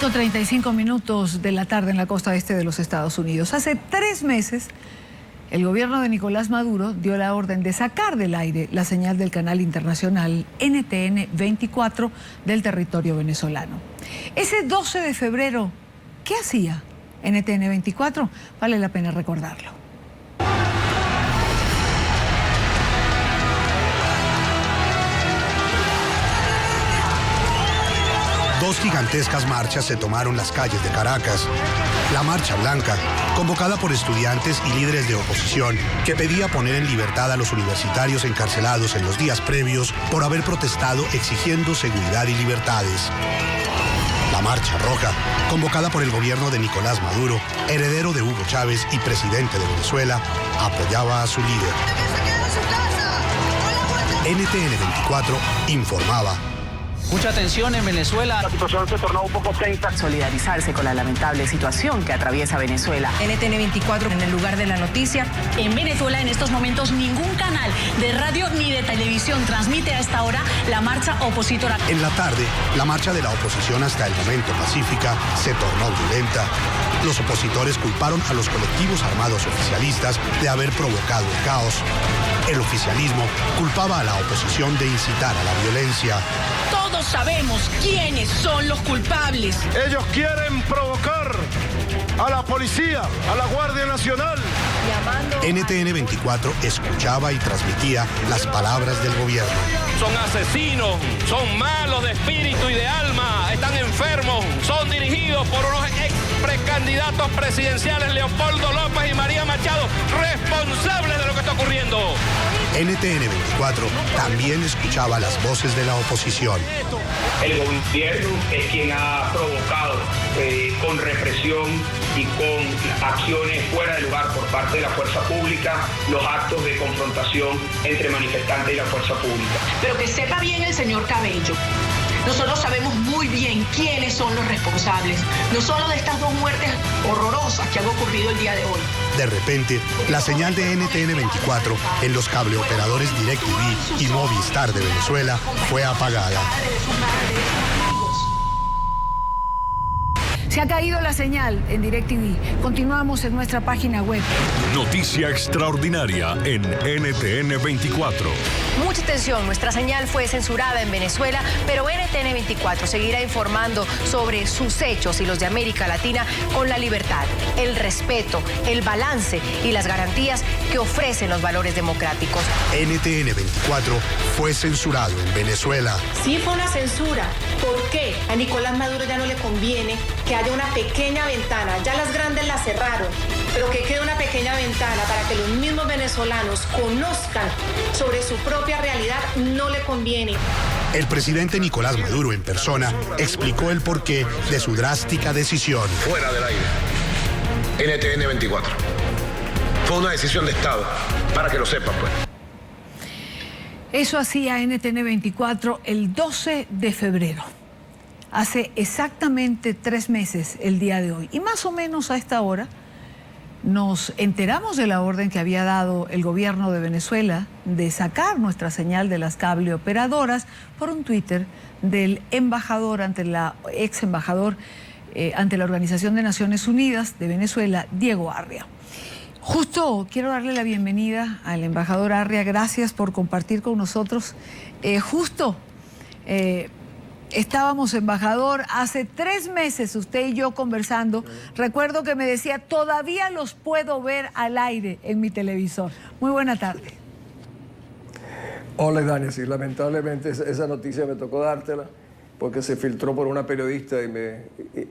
5:35 de la tarde en la costa este de los Estados Unidos. Hace 3 meses, el gobierno de Nicolás Maduro dio la orden de sacar del aire la señal del canal internacional NTN 24 del territorio venezolano. Ese 12 de febrero, ¿qué hacía NTN 24? Vale la pena recordarlo. Dos gigantescas marchas se tomaron las calles de Caracas. La Marcha Blanca, convocada por estudiantes y líderes de oposición, que pedía poner en libertad a los universitarios encarcelados en los días previos por haber protestado exigiendo seguridad y libertades. La Marcha Roja, convocada por el gobierno de Nicolás Maduro, heredero de Hugo Chávez y presidente de Venezuela, apoyaba a su líder. NTN 24 informaba. Mucha tensión en Venezuela. La situación se tornó un poco tensa. Solidarizarse con la lamentable situación que atraviesa Venezuela. NTN 24 en el lugar de la noticia. En Venezuela en estos momentos ningún canal de radio ni de televisión transmite a esta hora la marcha opositora. En la tarde, la marcha de la oposición hasta el momento pacífica se tornó violenta. Los opositores culparon a los colectivos armados oficialistas de haber provocado el caos. El oficialismo culpaba a la oposición de incitar a la violencia. Todos sabemos quiénes son los culpables. Ellos quieren provocar a la policía, a la Guardia Nacional. NTN 24 escuchaba y transmitía las palabras del gobierno. Son asesinos, son malos de espíritu y de alma, están enfermos, son dirigidos por unos ex precandidatos presidenciales, Leopoldo López y María Machado, responsables de lo que está ocurriendo. NTN 24 también escuchaba las voces de la oposición. El gobierno es quien ha provocado con represión y con acciones fuera de lugar por parte de la fuerza pública los actos de confrontación entre manifestantes y la fuerza pública. Pero que sepa bien el señor Cabello, nosotros sabemos muy bien quiénes son los responsables, no solo de estas 2 muertes horrorosas que han ocurrido el día de hoy. De repente, la señal de NTN 24 en los cableoperadores DirecTV y Movistar de Venezuela fue apagada. Se ha caído la señal en DirecTV. Continuamos en nuestra página web. Noticia extraordinaria en NTN 24. Mucha atención, nuestra señal fue censurada en Venezuela, pero NTN 24 seguirá informando sobre sus hechos y los de América Latina con la libertad, el respeto, el balance y las garantías que ofrecen los valores democráticos. NTN 24 fue censurado en Venezuela. Sí fue una censura. ¿Por qué? A Nicolás Maduro ya no le conviene que haya una pequeña ventana. Ya las grandes las cerraron, pero que quede una pequeña ventana para que los mismos venezolanos conozcan sobre su propia realidad. No le conviene. El presidente Nicolás Maduro en persona explicó el porqué de su drástica decisión. Fuera del aire. NTN 24. Fue una decisión de Estado, para que lo sepan, pues. Eso hacía NTN 24 el 12 de febrero. Hace exactamente 3 meses el día de hoy. Y más o menos a esta hora nos enteramos de la orden que había dado el gobierno de Venezuela de sacar nuestra señal de las cableoperadoras por un Twitter del embajador ante la ex embajador ante la Organización de Naciones Unidas de Venezuela, Diego Arria. Justo quiero darle la bienvenida al embajador Arria. Gracias por compartir con nosotros. Estábamos, embajador, hace 3 meses usted y yo conversando. Recuerdo que me decía, todavía los puedo ver al aire en mi televisor. Muy buena tarde. Hola, Dani. Sí, lamentablemente esa noticia me tocó dártela porque se filtró por una periodista y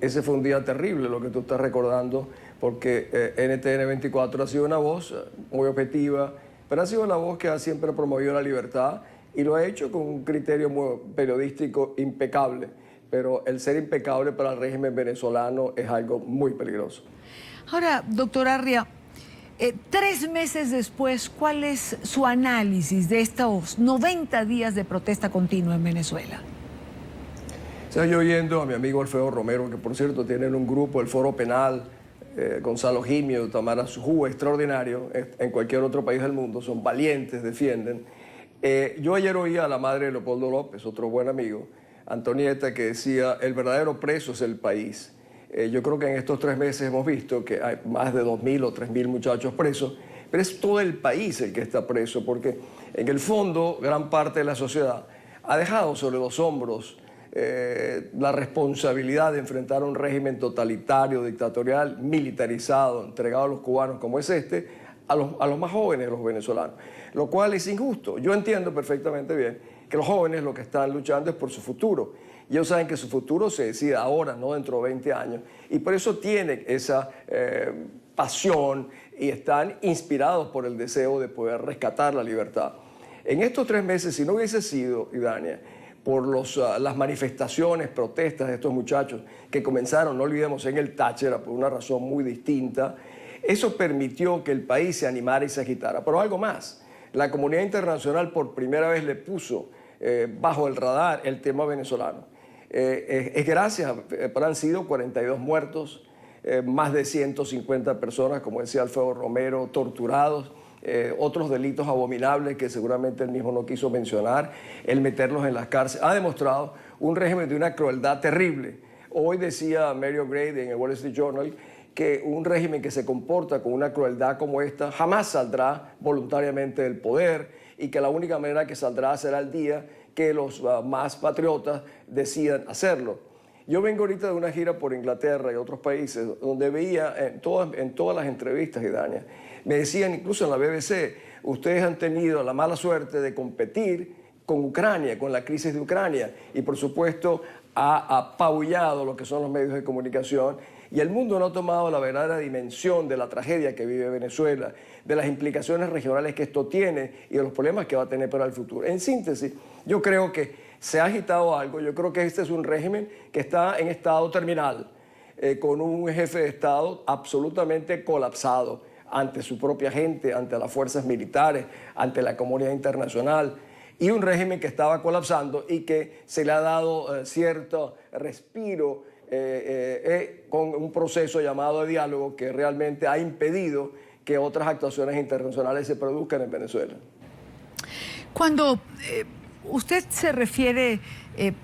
ese fue un día terrible lo que tú estás recordando, porque NTN 24 ha sido una voz muy objetiva, pero ha sido la voz que ha siempre promovido la libertad y lo ha hecho con un criterio periodístico impecable, pero el ser impecable para el régimen venezolano es algo muy peligroso. Ahora, doctor Arria, 3 meses después, ¿cuál es su análisis de estos 90 días de protesta continua en Venezuela? O sea, yo oyendo a mi amigo Alfredo Romero, que por cierto tienen un grupo, el Foro Penal, Gonzalo Jimio, Tamara Sujú, extraordinario, en cualquier otro país del mundo, son valientes, defienden. Yo ayer oí a la madre de Leopoldo López, otro buen amigo, Antonieta, que decía, el verdadero preso es el país. Yo creo que en estos 3 meses hemos visto que hay más de 2.000 o 3.000 muchachos presos, pero es todo el país el que está preso, porque en el fondo gran parte de la sociedad ha dejado sobre los hombros la responsabilidad de enfrentar un régimen totalitario, dictatorial, militarizado, entregado a los cubanos como es este, a los más jóvenes, los venezolanos, lo cual es injusto. Yo entiendo perfectamente bien que los jóvenes lo que están luchando es por su futuro. Y ellos saben que su futuro se decide ahora, no dentro de 20 años, y por eso tienen esa pasión y están inspirados por el deseo de poder rescatar la libertad. En estos 3 meses, si no hubiese sido, Idania, por las manifestaciones, protestas de estos muchachos que comenzaron, no olvidemos, en el Táchira por una razón muy distinta, eso permitió que el país se animara y se agitara. Pero algo más, la comunidad internacional por primera vez le puso bajo el radar el tema venezolano. Es gracias, pero han sido 42 muertos, más de 150 personas, como decía Alfredo Romero, torturados, otros delitos abominables que seguramente él mismo no quiso mencionar, el meterlos en las cárceles. Ha demostrado un régimen de una crueldad terrible. Hoy decía Mary O'Grady en el Wall Street Journal que un régimen que se comporta con una crueldad como esta jamás saldrá voluntariamente del poder y que la única manera que saldrá será el día que los más patriotas decidan hacerlo. Yo vengo ahorita de una gira por Inglaterra y otros países donde veía en todas las entrevistas, Idania, me decían, incluso en la BBC, ustedes han tenido la mala suerte de competir con Ucrania, con la crisis de Ucrania, y por supuesto ha apabullado lo que son los medios de comunicación, y el mundo no ha tomado la verdadera dimensión de la tragedia que vive Venezuela, de las implicaciones regionales que esto tiene y de los problemas que va a tener para el futuro. En síntesis, yo creo que se ha agitado algo. Yo creo que este es un régimen que está en estado terminal, con un jefe de Estado absolutamente colapsado ante su propia gente, ante las fuerzas militares, ante la comunidad internacional, y un régimen que estaba colapsando y que se le ha dado cierto respiro con un proceso llamado de diálogo que realmente ha impedido que otras actuaciones internacionales se produzcan en Venezuela. Cuando usted se refiere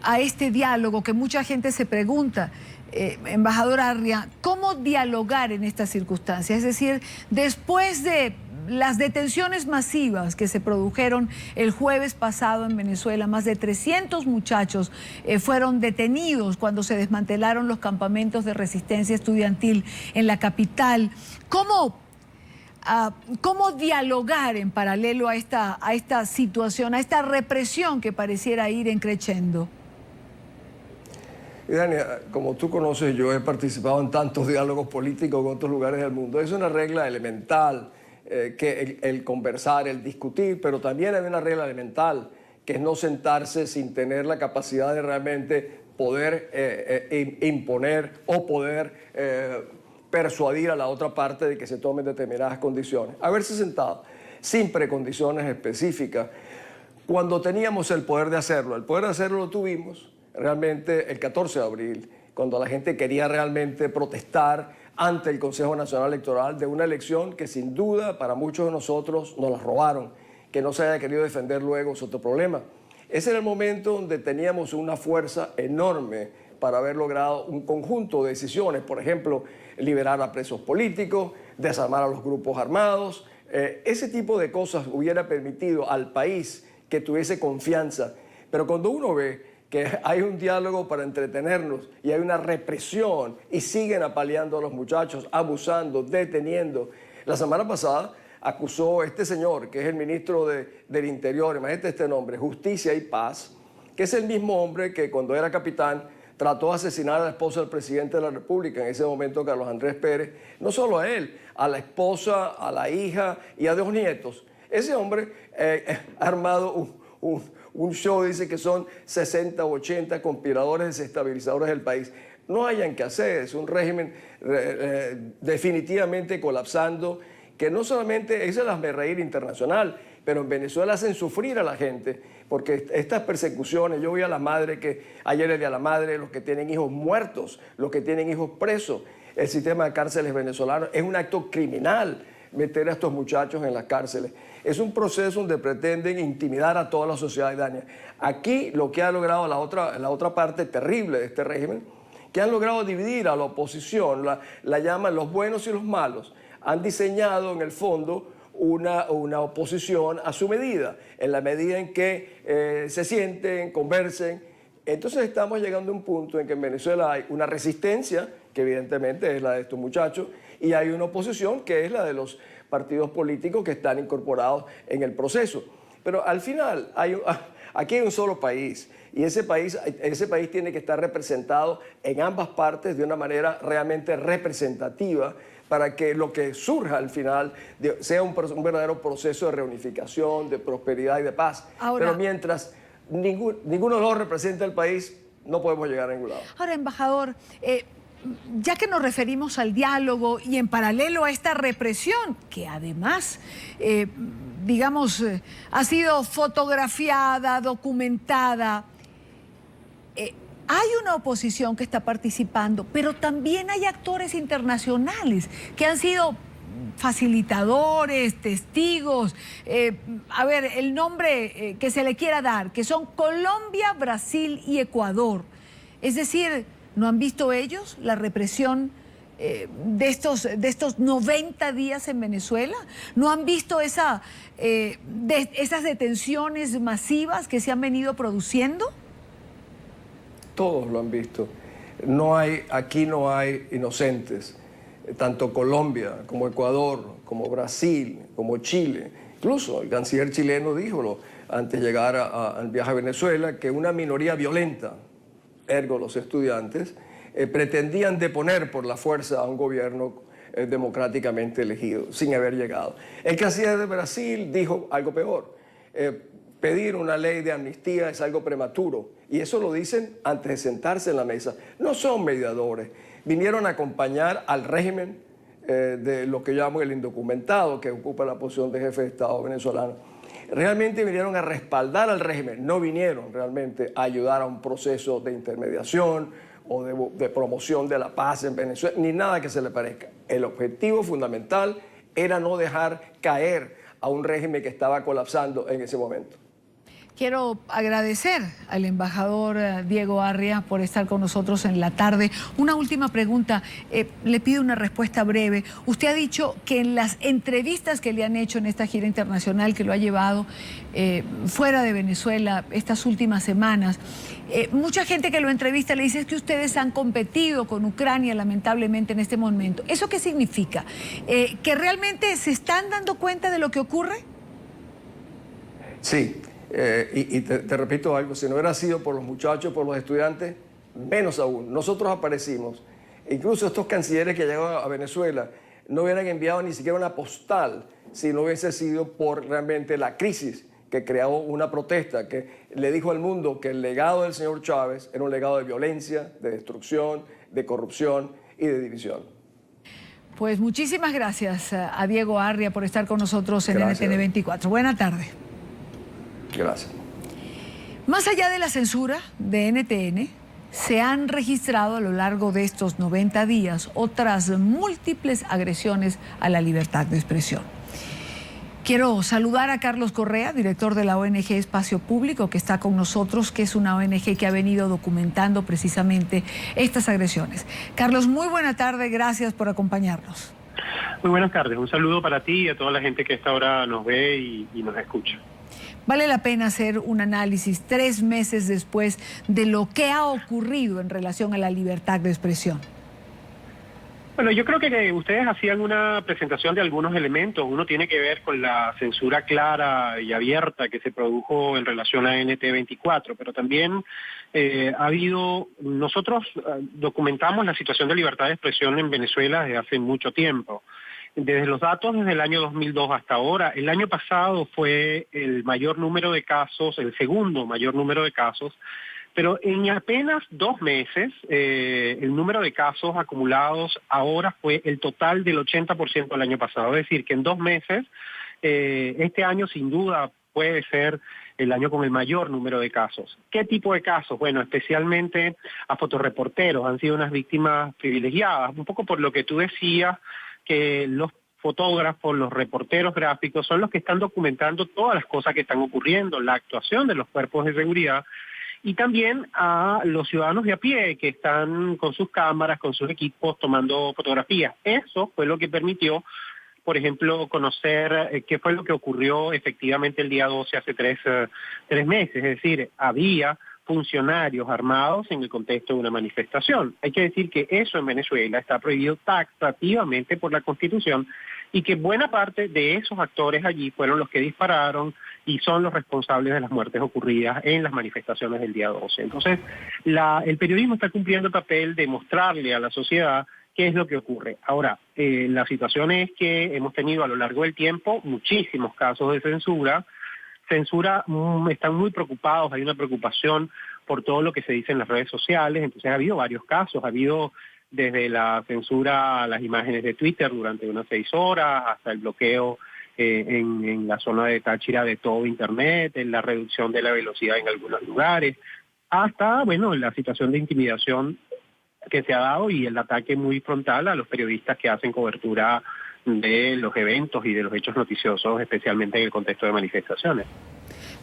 a este diálogo que mucha gente se pregunta, embajador Arria, ¿cómo dialogar en estas circunstancias? Es decir, después de las detenciones masivas que se produjeron el jueves pasado en Venezuela, más de 300 muchachos fueron detenidos cuando se desmantelaron los campamentos de resistencia estudiantil en la capital. ¿Cómo dialogar en paralelo a esta situación, a esta represión que pareciera ir creciendo? Idania, como tú conoces, yo he participado en tantos diálogos políticos en otros lugares del mundo. Es una regla elemental que el conversar, el discutir, pero también hay una regla elemental que es no sentarse sin tener la capacidad de realmente poder imponer o poder persuadir a la otra parte de que se tomen determinadas condiciones. Haberse sentado sin precondiciones específicas cuando teníamos el poder de hacerlo. El poder de hacerlo lo tuvimos realmente el 14 de abril, cuando la gente quería realmente protestar ante el Consejo Nacional Electoral de una elección que sin duda para muchos de nosotros nos la robaron. Que no se haya querido defender luego es otro problema. Ese era el momento donde teníamos una fuerza enorme para haber logrado un conjunto de decisiones, por ejemplo, liberar a presos políticos, desarmar a los grupos armados. Ese tipo de cosas hubiera permitido al país que tuviese confianza. Pero cuando uno ve que hay un diálogo para entretenernos y hay una represión y siguen apaleando a los muchachos, abusando, deteniendo. La semana pasada acusó este señor, que es el ministro del Interior, imagínate este nombre, Justicia y Paz, que es el mismo hombre que cuando era capitán trató de asesinar a la esposa del presidente de la República, en ese momento Carlos Andrés Pérez, no solo a él, a la esposa, a la hija y a 2 nietos. Ese hombre ha armado un show, dice que son 60 o 80 conspiradores desestabilizadores del país. No hayan que hacer, es un régimen definitivamente colapsando, que no solamente es el hazmerreír internacional, pero en Venezuela hacen sufrir a la gente, porque estas persecuciones, yo vi a la madre que ayer el día de la madre, los que tienen hijos muertos, los que tienen hijos presos, el sistema de cárceles venezolanos es un acto criminal meter a estos muchachos en las cárceles. Es un proceso donde pretenden intimidar a toda la sociedad iraní. Aquí lo que ha logrado la otra parte terrible de este régimen, que han logrado dividir a la oposición, la llaman los buenos y los malos. Han diseñado en el fondo una oposición a su medida, en la medida en que se sienten, conversen. Entonces estamos llegando a un punto en que en Venezuela hay una resistencia, que evidentemente es la de estos muchachos, y hay una oposición que es la de los partidos políticos que están incorporados en el proceso. Pero al final, aquí hay un solo país, y ese país tiene que estar representado en ambas partes de una manera realmente representativa, para que lo que surja al final sea un verdadero proceso de reunificación, de prosperidad y de paz. Ahora, pero mientras ninguno de los representa el país, no podemos llegar a ningún lado. Ahora, embajador, ya que nos referimos al diálogo y en paralelo a esta represión, que además, ha sido fotografiada, documentada, hay una oposición que está participando, pero también hay actores internacionales que han sido facilitadores, testigos, el nombre que se le quiera dar, que son Colombia, Brasil y Ecuador. Es decir, ¿no han visto ellos la represión de estos 90 días en Venezuela? ¿No han visto esas detenciones masivas que se han venido produciendo? Todos lo han visto. Aquí no hay inocentes. Tanto Colombia como Ecuador, como Brasil, como Chile. Incluso el canciller chileno dijo antes de llegar al viaje a Venezuela que una minoría violenta, ergo los estudiantes, pretendían deponer por la fuerza a un gobierno democráticamente elegido, sin haber llegado. El canciller de Brasil dijo algo peor. Pedir una ley de amnistía es algo prematuro, y eso lo dicen antes de sentarse en la mesa. No son mediadores, vinieron a acompañar al régimen de lo que llamo el indocumentado, que ocupa la posición de jefe de Estado venezolano. Realmente vinieron a respaldar al régimen, no vinieron realmente a ayudar a un proceso de intermediación o de promoción de la paz en Venezuela, ni nada que se le parezca. El objetivo fundamental era no dejar caer a un régimen que estaba colapsando en ese momento. Quiero agradecer al embajador Diego Arria por estar con nosotros en la tarde. Una última pregunta, le pido una respuesta breve. Usted ha dicho que en las entrevistas que le han hecho en esta gira internacional que lo ha llevado fuera de Venezuela estas últimas semanas, mucha gente que lo entrevista le dice que ustedes han competido con Ucrania lamentablemente en este momento. ¿Eso qué significa? ¿Que realmente se están dando cuenta de lo que ocurre? Sí. Y te repito algo, si no hubiera sido por los muchachos, por los estudiantes, menos aún. Nosotros aparecimos. Incluso estos cancilleres que llegaron a Venezuela no hubieran enviado ni siquiera una postal si no hubiese sido por realmente la crisis que creó una protesta que le dijo al mundo que el legado del señor Chávez era un legado de violencia, de destrucción, de corrupción y de división. Pues muchísimas gracias a Diego Arria por estar con nosotros en NTN 24. Buena tarde. Gracias. Más allá de la censura de NTN, se han registrado a lo largo de estos 90 días otras múltiples agresiones a la libertad de expresión. Quiero saludar a Carlos Correa, director de la ONG Espacio Público, que está con nosotros, que es una ONG que ha venido documentando precisamente estas agresiones. Carlos, muy buena tarde, gracias por acompañarnos. Muy buenas tardes, un saludo para ti y a toda la gente que a esta hora nos ve y nos escucha. Vale la pena hacer un análisis 3 meses después de lo que ha ocurrido en relación a la libertad de expresión. Bueno, yo creo que ustedes hacían una presentación de algunos elementos. Uno tiene que ver con la censura clara y abierta que se produjo en relación a NT24, pero también nosotros documentamos la situación de libertad de expresión en Venezuela desde hace mucho tiempo. Desde los datos desde el año 2002 hasta ahora, el año pasado fue el mayor número de casos, el segundo mayor número de casos, pero en apenas 2 meses el número de casos acumulados ahora fue el total del 80% del año pasado. Es decir, que en 2 meses este año sin duda puede ser el año con el mayor número de casos. ¿Qué tipo de casos? Bueno, especialmente a fotoreporteros, han sido unas víctimas privilegiadas, un poco por lo que tú decías, que los fotógrafos, los reporteros gráficos son los que están documentando todas las cosas que están ocurriendo, la actuación de los cuerpos de seguridad, y también a los ciudadanos de a pie que están con sus cámaras, con sus equipos tomando fotografías. Eso fue lo que permitió, por ejemplo, conocer qué fue lo que ocurrió efectivamente el día 12 hace tres meses. Es decir, había funcionarios armados en el contexto de una manifestación. Hay que decir que eso en Venezuela está prohibido taxativamente por la Constitución y que buena parte de esos actores allí fueron los que dispararon y son los responsables de las muertes ocurridas en las manifestaciones del día 12. Entonces, el periodismo está cumpliendo el papel de mostrarle a la sociedad qué es lo que ocurre. Ahora, la situación es que hemos tenido a lo largo del tiempo muchísimos casos de censura, están muy preocupados, hay una preocupación por todo lo que se dice en las redes sociales, entonces ha habido varios casos, ha habido desde la censura a las imágenes de Twitter durante unas 6 horas, hasta el bloqueo en la zona de Táchira de todo Internet, en la reducción de la velocidad en algunos lugares, hasta, bueno, la situación de intimidación que se ha dado y el ataque muy frontal a los periodistas que hacen cobertura de los eventos y de los hechos noticiosos, especialmente en el contexto de manifestaciones.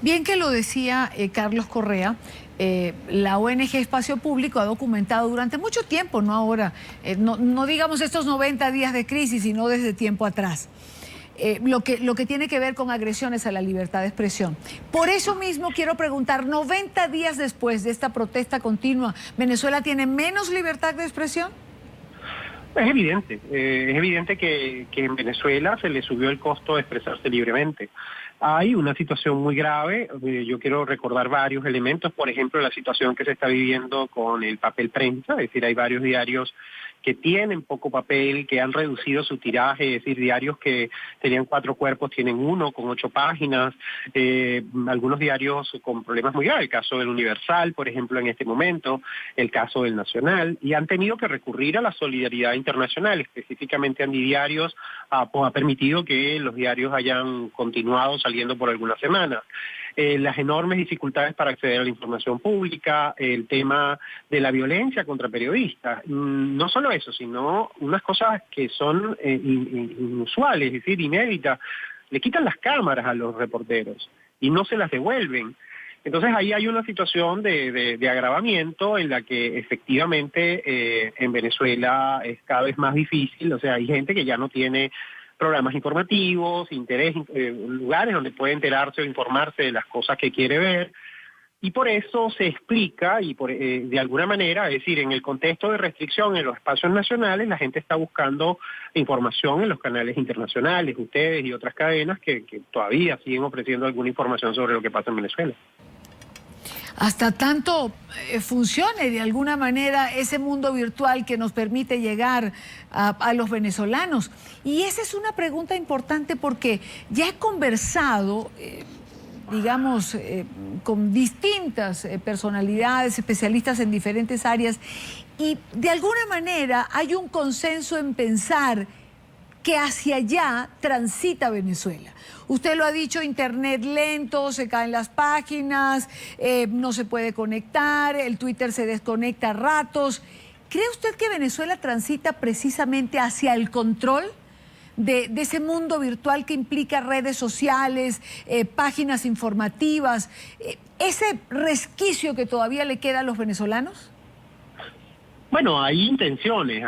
Bien que lo decía Carlos Correa, la ONG Espacio Público ha documentado durante mucho tiempo, no ahora, no digamos estos 90 días de crisis, sino desde tiempo atrás, lo que tiene que ver con agresiones a la libertad de expresión. Por eso mismo quiero preguntar, 90 días después de esta protesta continua, ¿Venezuela tiene menos libertad de expresión? Es evidente que en Venezuela se le subió el costo de expresarse libremente. Hay una situación muy grave, yo quiero recordar varios elementos, por ejemplo, la situación que se está viviendo con el papel prensa, es decir, hay varios diarios que tienen poco papel, que han reducido su tiraje, es decir, diarios que tenían 4 cuerpos tienen 1 con 8 páginas, algunos diarios con problemas muy graves, el caso del Universal, por ejemplo, en este momento, el caso del Nacional, y han tenido que recurrir a la solidaridad internacional, específicamente Andidiarios ha permitido que los diarios hayan continuado saliendo por algunas semanas. Las enormes dificultades para acceder a la información pública, el tema de la violencia contra periodistas, no solo eso, sino unas cosas que son inusuales, es decir, inéditas. Le quitan las cámaras a los reporteros y no se las devuelven. Entonces ahí hay una situación de agravamiento en la que efectivamente en Venezuela es cada vez más difícil, o sea, hay gente que ya no tiene programas informativos, lugares donde puede enterarse o informarse de las cosas que quiere ver, y por eso se explica, y de alguna manera, es decir, en el contexto de restricción en los espacios nacionales, la gente está buscando información en los canales internacionales, ustedes y otras cadenas que todavía siguen ofreciendo alguna información sobre lo que pasa en Venezuela. Hasta tanto funcione de alguna manera ese mundo virtual que nos permite llegar a los venezolanos. Y esa es una pregunta importante porque ya he conversado, digamos, con distintas personalidades, especialistas en diferentes áreas, y de alguna manera hay un consenso en pensar que hacia allá transita Venezuela. Usted lo ha dicho, internet lento, se caen las páginas, no se puede conectar, el Twitter se desconecta a ratos. ¿Cree usted que Venezuela transita precisamente hacia el control de ese mundo virtual que implica redes sociales, páginas informativas, ese resquicio que todavía le queda a los venezolanos? Bueno, hay intenciones,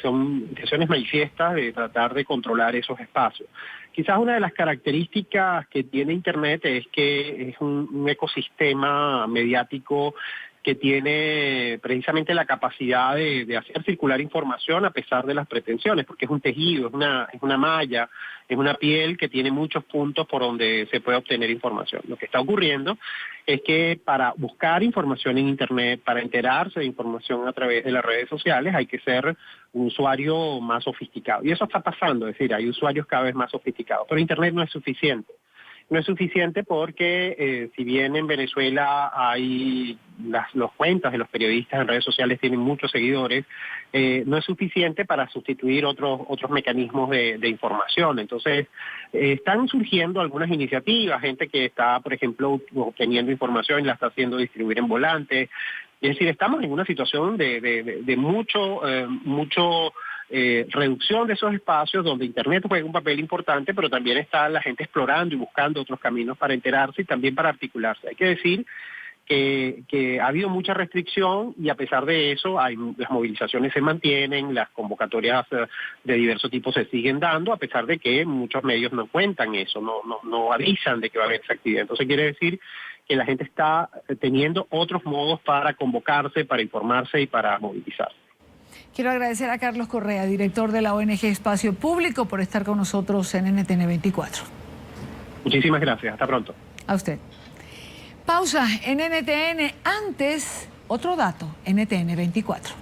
son intenciones manifiestas de tratar de controlar esos espacios. Quizás una de las características que tiene Internet es que es un ecosistema mediático que tiene precisamente la capacidad de hacer circular información a pesar de las pretensiones, porque es un tejido, es una malla, es una piel que tiene muchos puntos por donde se puede obtener información. Lo que está ocurriendo es que para buscar información en Internet, para enterarse de información a través de las redes sociales, hay que ser un usuario más sofisticado. Y eso está pasando, es decir, hay usuarios cada vez más sofisticados, pero Internet no es suficiente. No es suficiente porque si bien en Venezuela hay las cuentas de los periodistas en redes sociales tienen muchos seguidores, no es suficiente para sustituir otros mecanismos de información. Entonces, están surgiendo algunas iniciativas, gente que está, por ejemplo, obteniendo información y la está haciendo distribuir en volantes. Es decir, estamos en una situación de mucho reducción de esos espacios donde Internet juega un papel importante, pero también está la gente explorando y buscando otros caminos para enterarse y también para articularse. Hay que decir que ha habido mucha restricción y a pesar de eso las movilizaciones se mantienen, las convocatorias de diversos tipos se siguen dando, a pesar de que muchos medios no cuentan eso, no avisan de que va a haber esa actividad. Entonces quiere decir que la gente está teniendo otros modos para convocarse, para informarse y para movilizarse. Quiero agradecer a Carlos Correa, director de la ONG Espacio Público, por estar con nosotros en NTN 24. Muchísimas gracias. Hasta pronto. A usted. Pausa en NTN. Antes, otro dato, NTN 24.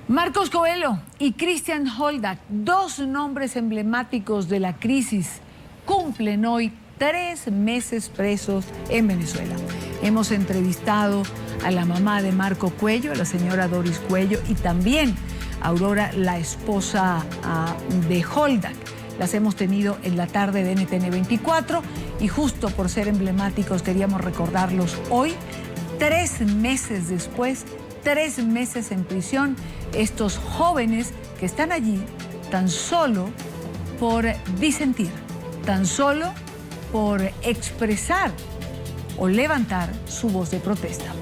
Marcos Coelho y Christian Holdak, dos nombres emblemáticos de la crisis, cumplen hoy 3 meses presos en Venezuela. Hemos entrevistado a la mamá de Marco Cuello, a la señora Doris Cuello, y también a Aurora, la esposa de Holdak. Las hemos tenido en la tarde de NTN 24 y justo por ser emblemáticos queríamos recordarlos hoy, 3 meses después, 3 meses en prisión, estos jóvenes que están allí tan solo por disentir, tan solo por expresar o levantar su voz de protesta.